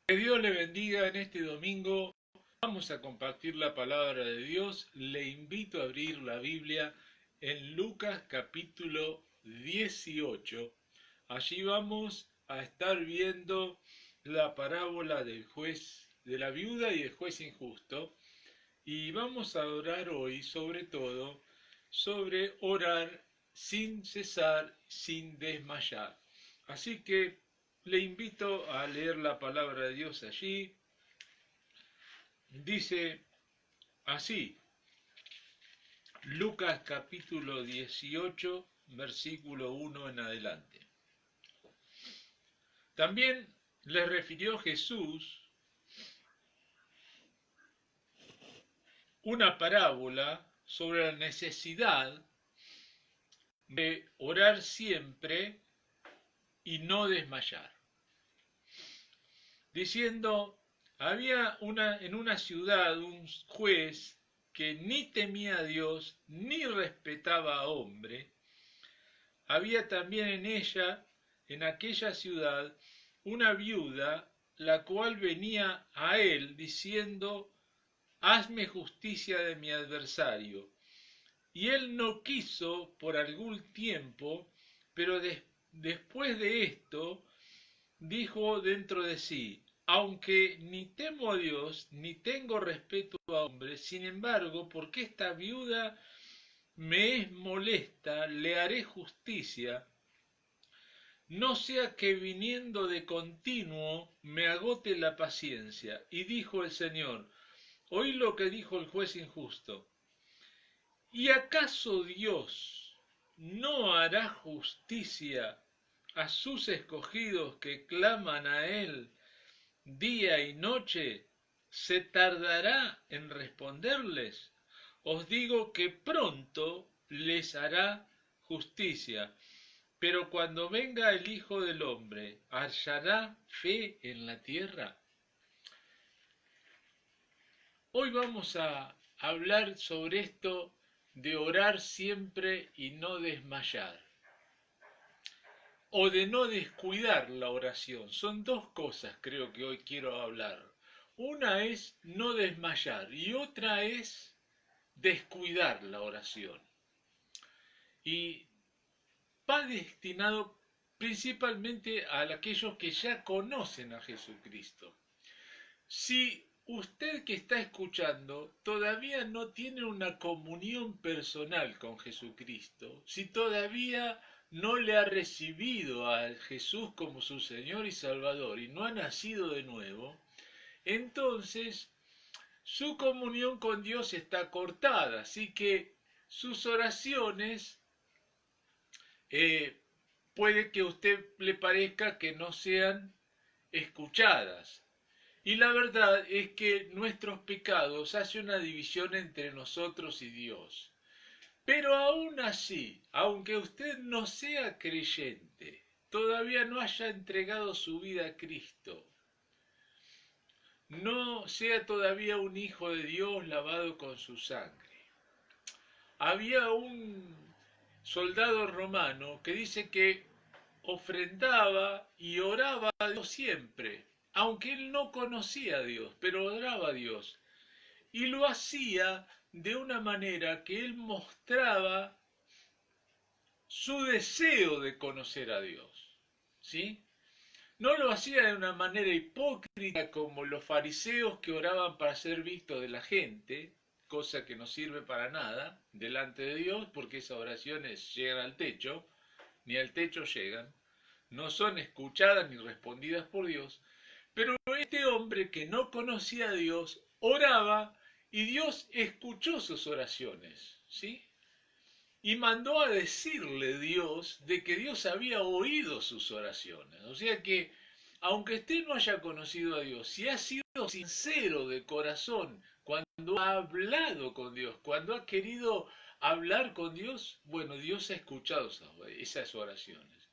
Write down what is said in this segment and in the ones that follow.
Que Dios le bendiga en este domingo. Vamos a compartir la palabra de Dios. Le invito a abrir la Biblia en Lucas capítulo 18. Allí vamos a estar viendo la parábola del juez, de la viuda y el juez injusto. Y vamos a orar hoy sobre todo sobre orar sin cesar, sin desmayar. Así que le invito a leer la palabra de Dios allí. Dice así, Lucas capítulo 18, versículo 1 en adelante. También le refirió Jesús una parábola sobre la necesidad de orar siempre y no desmayar, diciendo, había en una ciudad un juez que ni temía a Dios ni respetaba a hombre. Había también en ella, en aquella ciudad, una viuda, la cual venía a él diciendo, hazme justicia de mi adversario. Y él no quiso por algún tiempo, pero después de esto dijo dentro de sí, aunque ni temo a Dios, ni tengo respeto a hombres, sin embargo, porque esta viuda me es molesta, le haré justicia, no sea que viniendo de continuo me agote la paciencia. Y dijo el Señor, oí lo que dijo el juez injusto. ¿Y acaso Dios no hará justicia a sus escogidos que claman a Él día y noche? ¿Se tardará en responderles? Os digo que pronto les hará justicia. Pero cuando venga el Hijo del Hombre, ¿hallará fe en la tierra? Hoy vamos a hablar sobre esto de orar siempre y no desmayar, o de no descuidar la oración. Son dos cosas creo que hoy quiero hablar. Una es no desmayar y otra es descuidar la oración. Y va destinado principalmente a aquellos que ya conocen a Jesucristo. Si usted que está escuchando todavía no tiene una comunión personal con Jesucristo, si todavía no le ha recibido a Jesús como su Señor y Salvador y no ha nacido de nuevo, entonces su comunión con Dios está cortada, así que sus oraciones puede que a usted le parezca que no sean escuchadas. Y la verdad es que nuestros pecados hacen una división entre nosotros y Dios. Pero aún así, aunque usted no sea creyente, todavía no haya entregado su vida a Cristo, no sea todavía un hijo de Dios lavado con su sangre. Había un soldado romano que dice que ofrendaba y oraba a Dios siempre, aunque él no conocía a Dios, pero oraba a Dios. Y lo hacía de una manera que él mostraba su deseo de conocer a Dios. ¿Sí? No lo hacía de una manera hipócrita como los fariseos que oraban para ser vistos de la gente, cosa que no sirve para nada delante de Dios, porque esas oraciones llegan al techo, ni al techo llegan, no son escuchadas ni respondidas por Dios. Pero este hombre que no conocía a Dios oraba y Dios escuchó sus oraciones, ¿sí? Y mandó a decirle Dios de que Dios había oído sus oraciones. O sea que, aunque usted no haya conocido a Dios, si ha sido sincero de corazón cuando ha hablado con Dios, cuando ha querido hablar con Dios, bueno, Dios ha escuchado esas oraciones.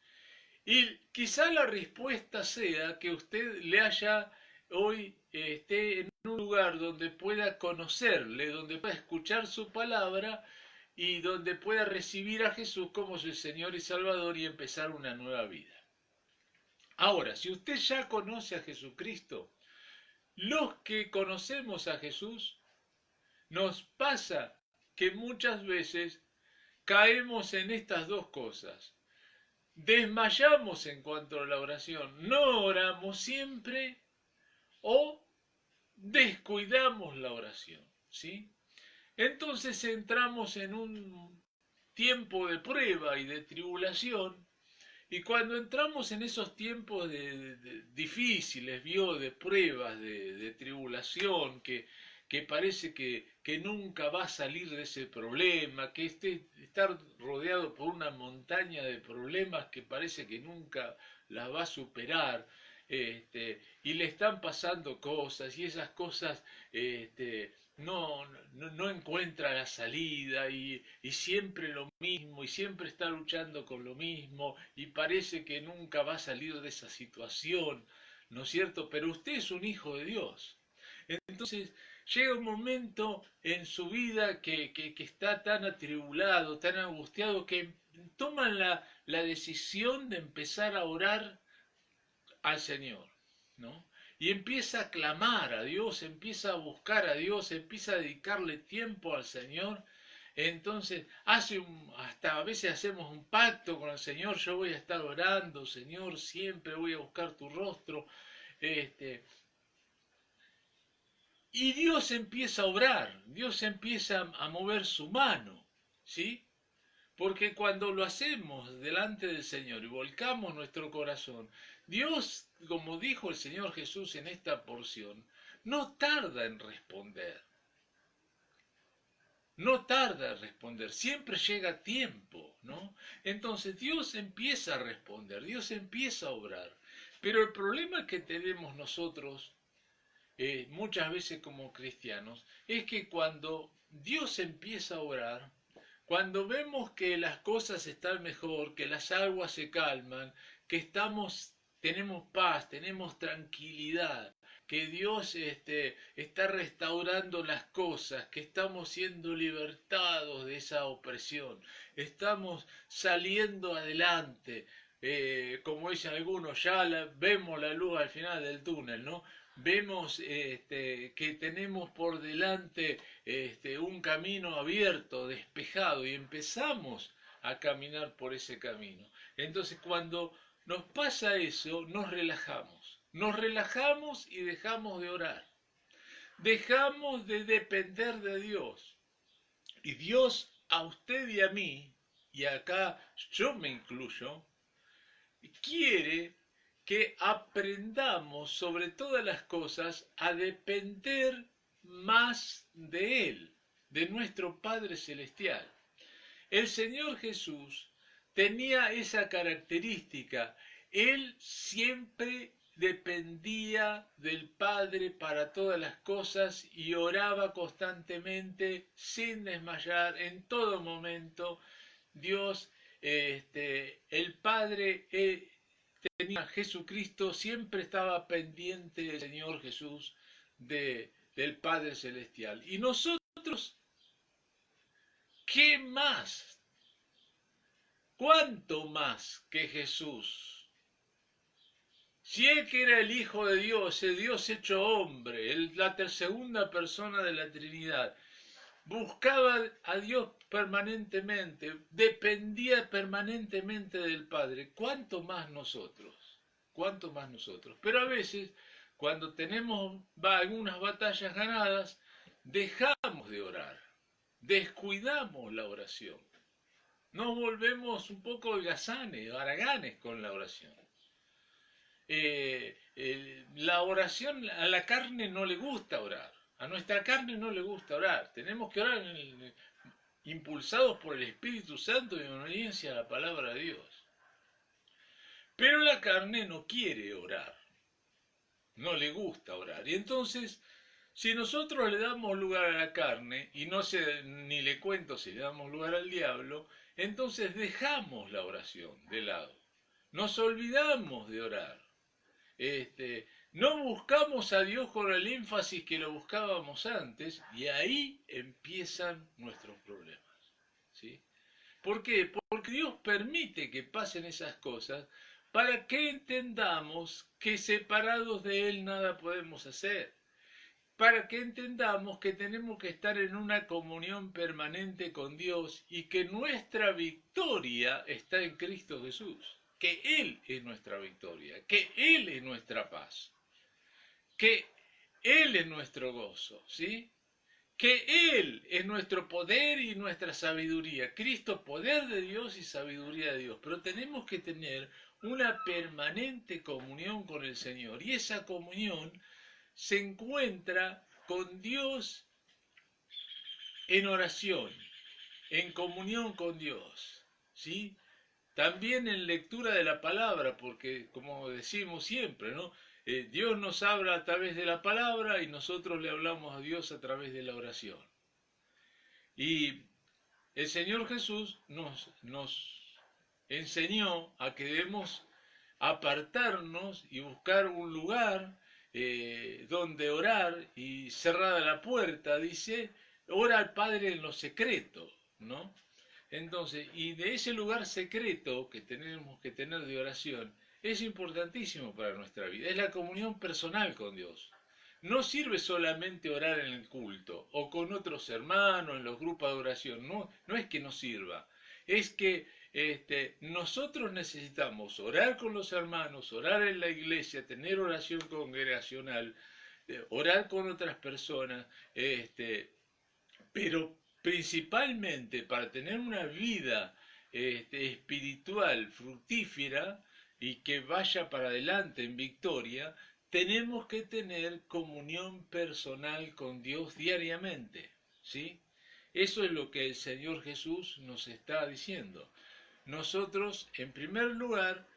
Y quizá la respuesta sea que usted le haya hoy esté en un lugar donde pueda conocerle, donde pueda escuchar su palabra y donde pueda recibir a Jesús como su Señor y Salvador y empezar una nueva vida. Ahora, si usted ya conoce a Jesucristo, los que conocemos a Jesús, nos pasa que muchas veces caemos en estas dos cosas. Desmayamos en cuanto a la oración, no oramos siempre o descuidamos la oración, ¿sí? Entonces entramos en un tiempo de prueba y de tribulación, y cuando entramos en esos tiempos difíciles, ¿vio? De pruebas, de tribulación, que parece que nunca va a salir de ese problema, que estar rodeado por una montaña de problemas que parece que nunca las va a superar, y le están pasando cosas, y esas cosas no encuentra la salida, y siempre lo mismo, y siempre está luchando con lo mismo, y parece que nunca va a salir de esa situación, ¿no es cierto? Pero usted es un hijo de Dios. Entonces llega un momento en su vida que está tan atribulado, tan angustiado, que toman la decisión de empezar a orar al Señor, ¿no? Y empieza a clamar a Dios, empieza a buscar a Dios, empieza a dedicarle tiempo al Señor. Entonces, hasta a veces hacemos un pacto con el Señor: yo voy a estar orando, Señor, siempre voy a buscar tu rostro. Este, y Dios empieza a obrar, Dios empieza a mover su mano, ¿sí? Porque cuando lo hacemos delante del Señor y volcamos nuestro corazón, Dios, como dijo el Señor Jesús en esta porción, no tarda en responder. No tarda en responder, siempre llega a tiempo, ¿no? Entonces Dios empieza a responder, Dios empieza a obrar. Pero el problema que tenemos nosotros, muchas veces como cristianos, es que cuando Dios empieza a obrar, cuando vemos que las cosas están mejor, que las aguas se calman, que tenemos paz, tenemos tranquilidad, que Dios está restaurando las cosas, que estamos siendo libertados de esa opresión, estamos saliendo adelante, como dicen algunos, ya vemos la luz al final del túnel, ¿no? Vemos que tenemos por delante un camino abierto, despejado, y empezamos a caminar por ese camino. Entonces, cuando nos pasa eso, nos relajamos y dejamos de orar, dejamos de depender de Dios. Y Dios a usted y a mí, y acá yo me incluyo, quiere que aprendamos sobre todas las cosas a depender más de Él, de nuestro Padre Celestial. El Señor Jesús tenía esa característica. Él siempre dependía del Padre para todas las cosas y oraba constantemente sin desmayar en todo momento. Dios, el Padre tenía Jesucristo, siempre estaba pendiente del Señor Jesús, del Padre Celestial. Y nosotros, ¿qué más? ¿Cuánto más que Jesús? Si Él, que era el Hijo de Dios, el Dios hecho hombre, la segunda persona de la Trinidad, buscaba a Dios permanentemente, dependía permanentemente del Padre, ¿cuánto más nosotros? ¿Cuánto más nosotros? Pero a veces, cuando tenemos algunas batallas ganadas, dejamos de orar, descuidamos la oración, nos volvemos un poco holgazanes, haraganes con la oración. La oración, a la carne no le gusta orar, a nuestra carne no le gusta orar, tenemos que orar impulsados por el Espíritu Santo y en obediencia a la palabra de Dios. Pero la carne no quiere orar, no le gusta orar. Y entonces, si nosotros le damos lugar a la carne, y no sé, ni le cuento si le damos lugar al diablo, entonces dejamos la oración de lado. Nos olvidamos de orar. No buscamos a Dios con el énfasis que lo buscábamos antes, y ahí empiezan nuestros problemas, ¿sí? ¿Por qué? Porque Dios permite que pasen esas cosas para que entendamos que separados de Él nada podemos hacer. para que entendamos que tenemos que estar en una comunión permanente con Dios y que nuestra victoria está en Cristo Jesús, que Él es nuestra victoria, que Él es nuestra paz, que Él es nuestro gozo, ¿sí? Que Él es nuestro poder y nuestra sabiduría. Cristo, poder de Dios y sabiduría de Dios. Pero tenemos que tener una permanente comunión con el Señor. Y esa comunión se encuentra con Dios en oración, en comunión con Dios, ¿sí? También en lectura de la palabra, porque como decimos siempre, ¿no? Dios nos habla a través de la palabra y nosotros le hablamos a Dios a través de la oración. Y el Señor Jesús nos enseñó a que debemos apartarnos y buscar un lugar donde orar, y cerrada la puerta, dice, ora al Padre en lo secreto, ¿no? Entonces, y de ese lugar secreto que tenemos que tener de oración, es importantísimo para nuestra vida, es la comunión personal con Dios. No sirve solamente orar en el culto o con otros hermanos en los grupos de oración, no es que no sirva, es que nosotros necesitamos orar con los hermanos, orar en la iglesia, tener oración congregacional, orar con otras personas, pero principalmente para tener una vida espiritual fructífera y que vaya para adelante en victoria, tenemos que tener comunión personal con Dios diariamente, ¿sí? Eso es lo que el Señor Jesús nos está diciendo. Nosotros, en primer lugar,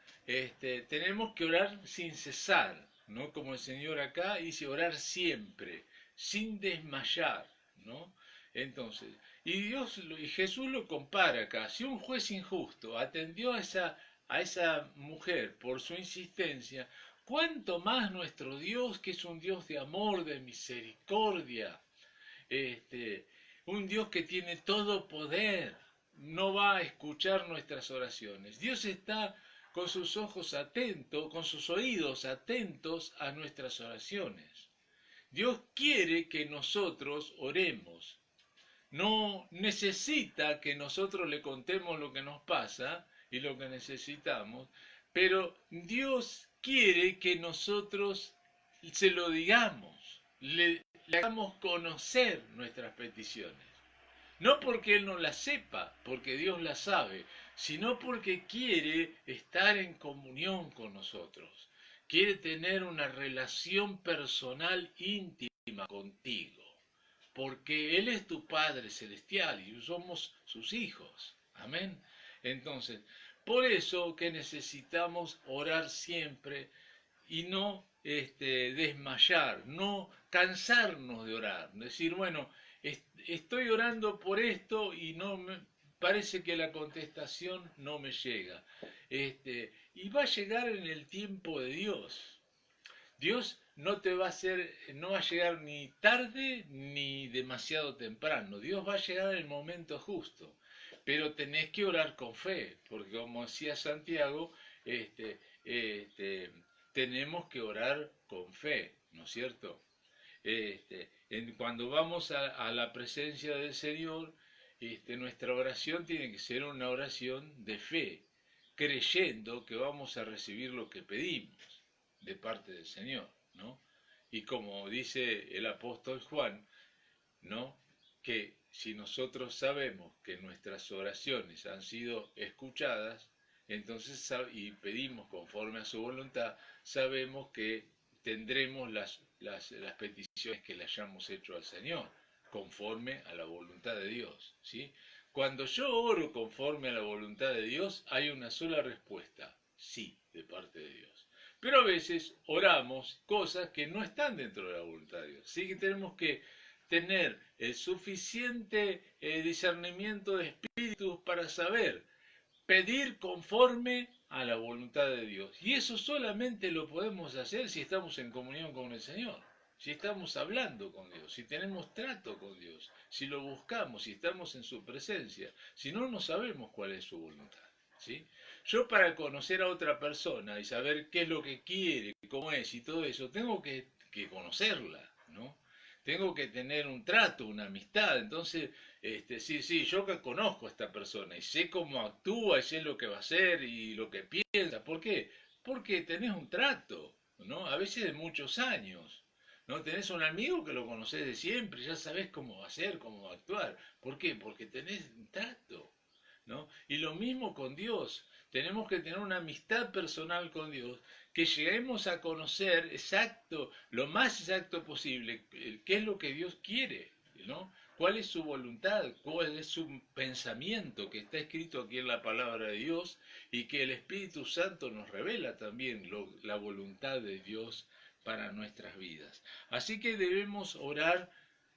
tenemos que orar sin cesar, ¿no? Como el Señor acá dice, orar siempre, sin desmayar, ¿no? Entonces, y Jesús lo compara acá. Si un juez injusto atendió a esa mujer por su insistencia, cuánto más nuestro Dios, que es un Dios de amor, de misericordia, un Dios que tiene todo poder, no va a escuchar nuestras oraciones. Dios está con sus ojos atentos, con sus oídos atentos a nuestras oraciones. Dios quiere que nosotros oremos. No necesita que nosotros le contemos lo que nos pasa y lo que necesitamos, pero Dios quiere que nosotros se lo digamos, le hagamos conocer nuestras peticiones. No porque Él no las sepa, porque Dios las sabe, sino porque quiere estar en comunión con nosotros. Quiere tener una relación personal íntima contigo, porque Él es tu Padre celestial y somos sus hijos. Amén. Entonces, por eso que necesitamos orar siempre y no desmayar, no cansarnos de orar. Decir, bueno, estoy orando por esto y parece que la contestación no me llega. Y va a llegar en el tiempo de Dios. Dios no te va a hacer, no va a llegar ni tarde ni demasiado temprano. Dios va a llegar en el momento justo. Pero tenés que orar con fe, porque como decía Santiago, tenemos que orar con fe, ¿no es cierto? Cuando vamos a la presencia del Señor, nuestra oración tiene que ser una oración de fe, creyendo que vamos a recibir lo que pedimos de parte del Señor, ¿no? Y como dice el apóstol Juan, ¿no? Que si nosotros sabemos que nuestras oraciones han sido escuchadas, entonces y pedimos conforme a su voluntad, sabemos que tendremos las peticiones que le hayamos hecho al Señor, conforme a la voluntad de Dios, ¿sí? Cuando yo oro conforme a la voluntad de Dios, hay una sola respuesta, sí, de parte de Dios. Pero a veces oramos cosas que no están dentro de la voluntad de Dios. Así que tenemos que tener el suficiente discernimiento de espíritus para saber pedir conforme a la voluntad de Dios. Y eso solamente lo podemos hacer si estamos en comunión con el Señor, si estamos hablando con Dios, si tenemos trato con Dios, si lo buscamos, si estamos en su presencia. Si no, no sabemos cuál es su voluntad, ¿sí? Yo, para conocer a otra persona y saber qué es lo que quiere, cómo es y todo eso, tengo que conocerla, ¿no? tengo que tener un trato, una amistad. Entonces, sí, yo que conozco a esta persona y sé cómo actúa y sé lo que va a hacer y lo que piensa. ¿Por qué? Porque tenés un trato, ¿no? A veces de muchos años. ¿No? Tenés un amigo que lo conocés de siempre, ya sabés cómo va a ser, cómo va a actuar. ¿Por qué? Porque tenés un trato, ¿no? Y lo mismo con Dios. Tenemos que tener una amistad personal con Dios, que lleguemos a conocer exacto, lo más exacto posible, qué es lo que Dios quiere, ¿no? ¿Cuál es su voluntad? ¿Cuál es su pensamiento que está escrito aquí en la palabra de Dios y que el Espíritu Santo nos revela también la voluntad de Dios para nuestras vidas? Así que debemos orar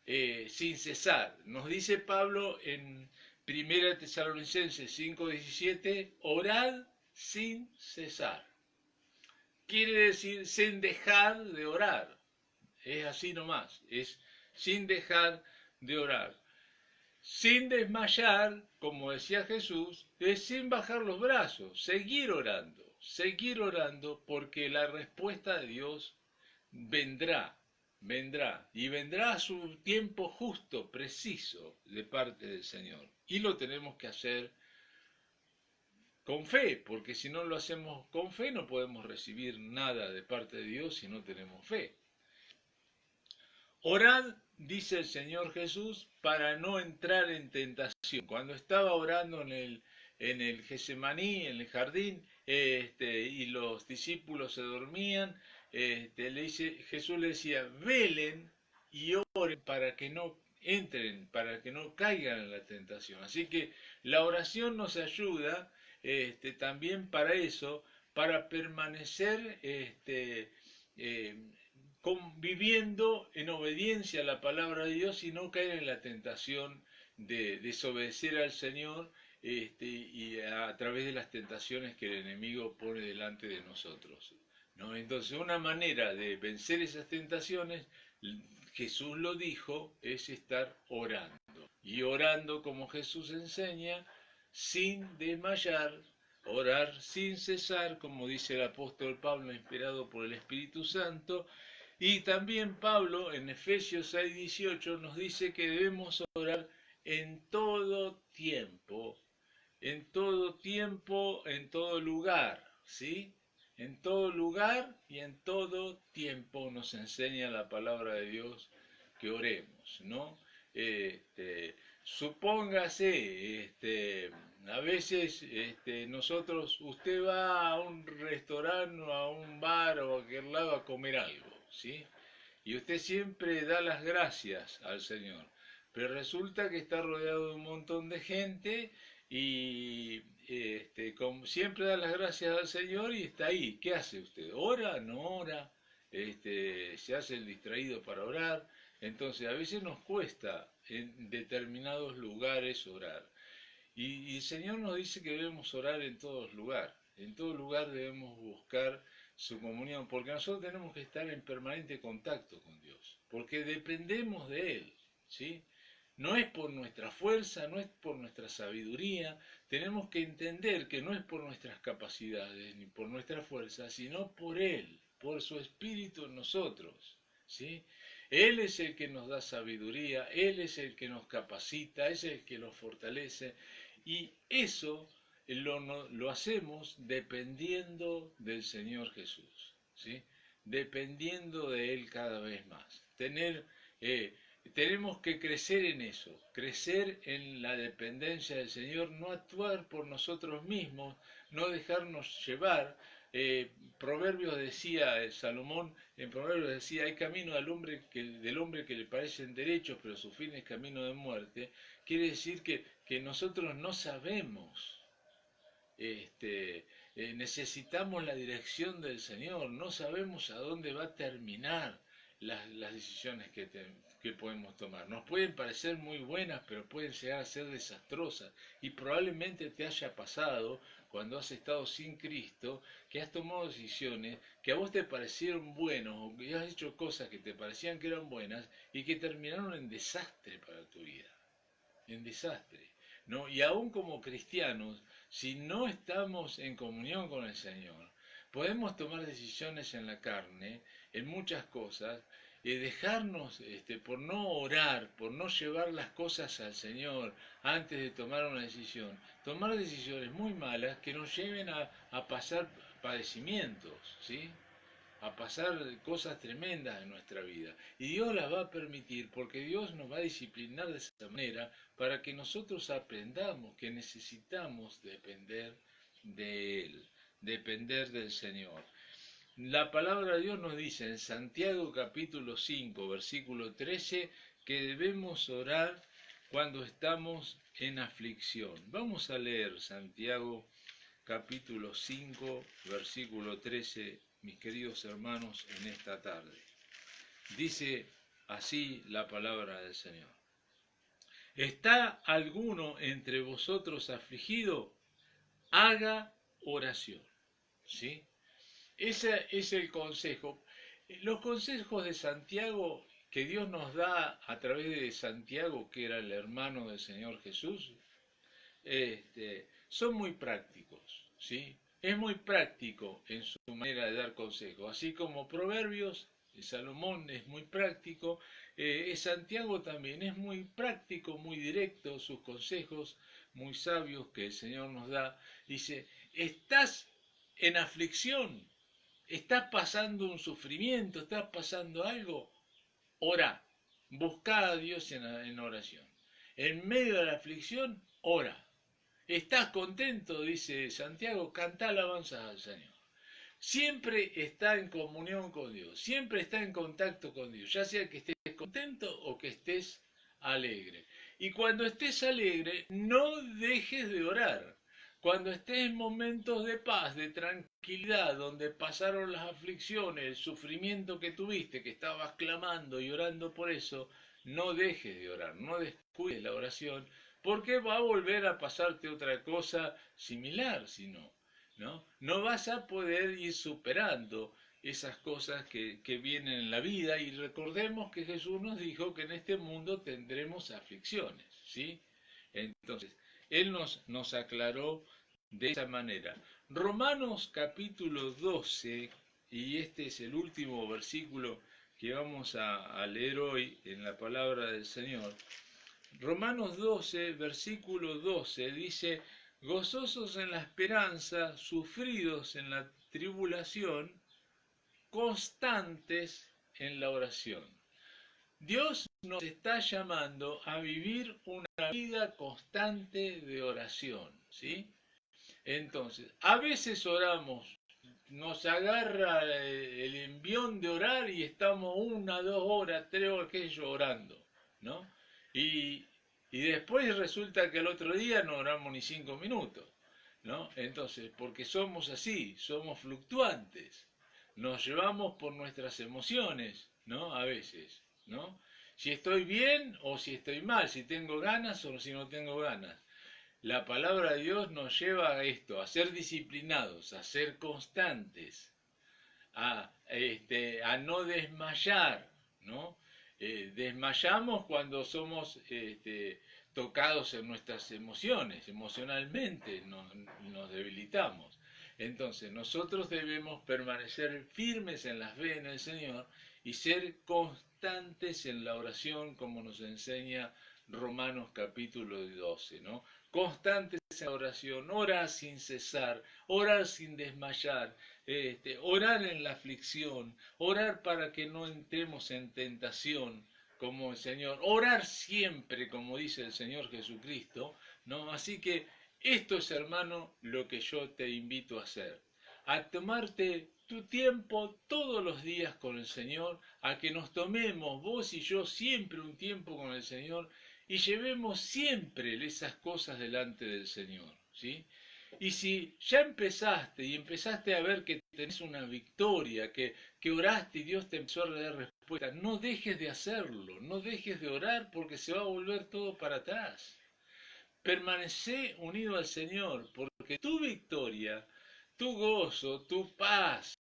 sin cesar. Nos dice Pablo en Primera Tesalonicenses 5:17, orad sin cesar. Quiere decir sin dejar de orar. Es así nomás, es sin dejar de orar. Sin desmayar, como decía Jesús, es sin bajar los brazos, seguir orando porque la respuesta de Dios vendrá, vendrá, y vendrá a su tiempo justo, preciso, de parte del Señor. Y lo tenemos que hacer con fe, porque si no lo hacemos con fe no podemos recibir nada de parte de Dios si no tenemos fe. Orad, dice el Señor Jesús, para no entrar en tentación. Cuando estaba orando en el Getsemaní, en el jardín, y los discípulos se dormían, Jesús le decía, velen y oren para que no entren, para que no caigan en la tentación. Así que la oración nos ayuda también para eso, para permanecer eh, viviendo en obediencia a la palabra de Dios y no caer en la tentación de desobedecer al Señor y a través de las tentaciones que el enemigo pone delante de nosotros, ¿no? Entonces, una manera de vencer esas tentaciones, Jesús lo dijo, es estar orando. Y orando como Jesús enseña, sin desmayar, orar sin cesar, como dice el apóstol Pablo, inspirado por el Espíritu Santo. Y también Pablo en Efesios 6:18 nos dice que debemos orar en todo tiempo, en todo lugar, ¿sí? En todo lugar y en todo tiempo nos enseña la palabra de Dios que oremos, ¿no? Supóngase, a veces nosotros, usted va a un restaurante o a un bar o a aquel lado a comer algo, ¿sí? Y usted siempre da las gracias al Señor, pero resulta que está rodeado de un montón de gente y siempre da las gracias al Señor y está ahí. ¿Qué hace usted? ¿Ora? ¿No ora? Se hace el distraído para orar. Entonces a veces nos cuesta en determinados lugares orar. Y el Señor nos dice que debemos orar en todo lugar. En todo lugar debemos buscar su comunión, porque nosotros tenemos que estar en permanente contacto con Dios, porque dependemos de Él, ¿sí? No es por nuestra fuerza, no es por nuestra sabiduría, tenemos que entender que no es por nuestras capacidades ni por nuestra fuerza, sino por Él, por su Espíritu en nosotros, ¿sí? Él es el que nos da sabiduría, Él es el que nos capacita, es el que nos fortalece, y eso lo hacemos dependiendo del Señor Jesús, ¿sí? Dependiendo de Él cada vez más. Tenemos que crecer en eso, crecer en la dependencia del Señor, no actuar por nosotros mismos, no dejarnos llevar. Proverbios decía, Salomón en Proverbios decía, hay camino del hombre que le parecen derechos, pero su fin es camino de muerte. Quiere decir que nosotros no sabemos, necesitamos la dirección del Señor, no sabemos a dónde va a terminar las decisiones que podemos tomar. Nos pueden parecer muy buenas, pero pueden llegar a ser desastrosas. Y probablemente te haya pasado cuando has estado sin Cristo, que has tomado decisiones que a vos te parecieron buenas o que has hecho cosas que te parecían que eran buenas y que terminaron en desastre para tu vida, en desastre, ¿no? Y aún como cristianos, si no estamos en comunión con el Señor, podemos tomar decisiones en la carne, en muchas cosas, dejarnos por no orar, por no llevar las cosas al Señor antes de tomar una decisión, tomar decisiones muy malas que nos lleven a pasar padecimientos, ¿sí? A pasar cosas tremendas en nuestra vida. Y Dios las va a permitir porque Dios nos va a disciplinar de esa manera para que nosotros aprendamos que necesitamos depender de Él, depender del Señor. La palabra de Dios nos dice en Santiago capítulo 5, versículo 13, que debemos orar cuando estamos en aflicción. Vamos a leer Santiago capítulo 5, versículo 13, mis queridos hermanos, en esta tarde. Dice así la palabra del Señor. ¿Está alguno entre vosotros afligido? Haga oración. ¿Sí? Ese es el consejo. Los consejos de Santiago que Dios nos da a través de Santiago, que era el hermano del Señor Jesús, son muy prácticos, ¿sí? Es muy práctico en su manera de dar consejos, así como Proverbios, Salomón es muy práctico, Santiago también es muy práctico, muy directo, sus consejos muy sabios que el Señor nos da. Dice, estás en aflicción, estás pasando un sufrimiento, estás pasando algo, ora, busca a Dios en oración. En medio de la aflicción, ora. ¿Estás contento? Dice Santiago, canta alabanzas al Señor. Siempre está en comunión con Dios, siempre está en contacto con Dios, ya sea que estés contento o que estés alegre. Y cuando estés alegre, no dejes de orar. Cuando estés en momentos de paz, de tranquilidad, donde pasaron las aflicciones, el sufrimiento que tuviste, que estabas clamando y orando por eso, no dejes de orar, no descuides la oración, porque va a volver a pasarte otra cosa similar, si no. ¿No? Vas a poder ir superando esas cosas que vienen en la vida y recordemos que Jesús nos dijo que en este mundo tendremos aflicciones, ¿sí? Entonces, Él nos aclaró de esa manera. Romanos capítulo 12, y este es el último versículo que vamos a leer hoy en la palabra del Señor. Romanos 12, versículo 12 dice, gozosos en la esperanza, sufridos en la tribulación, constantes en la oración. Dios nos está llamando a vivir una vida constante de oración, ¿sí? Entonces, a veces oramos, nos agarra el envión de orar y estamos 1, 2 horas, 3 horas, qué sé yo, orando, ¿no? Y después resulta que el otro día no oramos ni 5 minutos, ¿no? Entonces, porque somos así, somos fluctuantes, nos llevamos por nuestras emociones, ¿no? A veces, ¿no? Si estoy bien o si estoy mal, si tengo ganas o si no tengo ganas. La palabra de Dios nos lleva a esto, a ser disciplinados, a ser constantes, a no desmayar, ¿no? Desmayamos cuando somos tocados en nuestras emociones, emocionalmente nos debilitamos. Entonces nosotros debemos permanecer firmes en la fe en el Señor y ser constantes en la oración como nos enseña Romanos capítulo 12, ¿no? Constantes en la oración, orar sin cesar, orar sin desmayar, orar en la aflicción, orar para que no entremos en tentación, como el Señor, orar siempre, como dice el Señor Jesucristo, ¿no? Así que esto es, hermano, lo que yo te invito a hacer, a tomarte tu tiempo todos los días con el Señor, a que nos tomemos vos y yo siempre un tiempo con el Señor y llevemos siempre esas cosas delante del Señor, ¿sí? Y si ya empezaste y empezaste a ver que tenés una victoria, que oraste y Dios te empezó a dar respuesta, no dejes de hacerlo, no dejes de orar porque se va a volver todo para atrás. Permanece unido al Señor porque tu victoria, tu gozo, tu paz,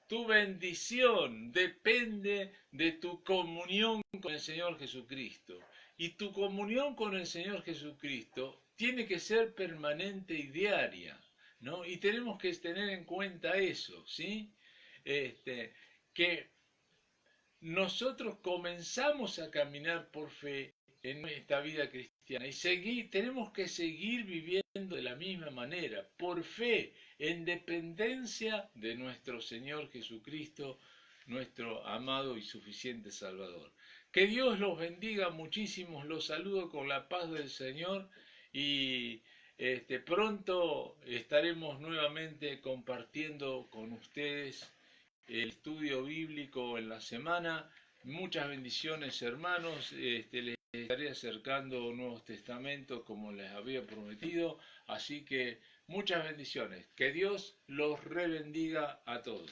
tu bendición depende de tu comunión con el Señor Jesucristo. Y tu comunión con el Señor Jesucristo tiene que ser permanente y diaria, ¿no? Y tenemos que tener en cuenta eso, ¿sí? Que nosotros comenzamos a caminar por fe en esta vida cristiana y tenemos que seguir viviendo de la misma manera, por fe, en dependencia de nuestro Señor Jesucristo, nuestro amado y suficiente Salvador. Que Dios los bendiga muchísimo, los saludo con la paz del Señor y pronto estaremos nuevamente compartiendo con ustedes el estudio bíblico en la semana. Muchas bendiciones, hermanos. Les estaré acercando Nuevos Testamentos como les había prometido. Así que muchas bendiciones. Que Dios los rebendiga a todos.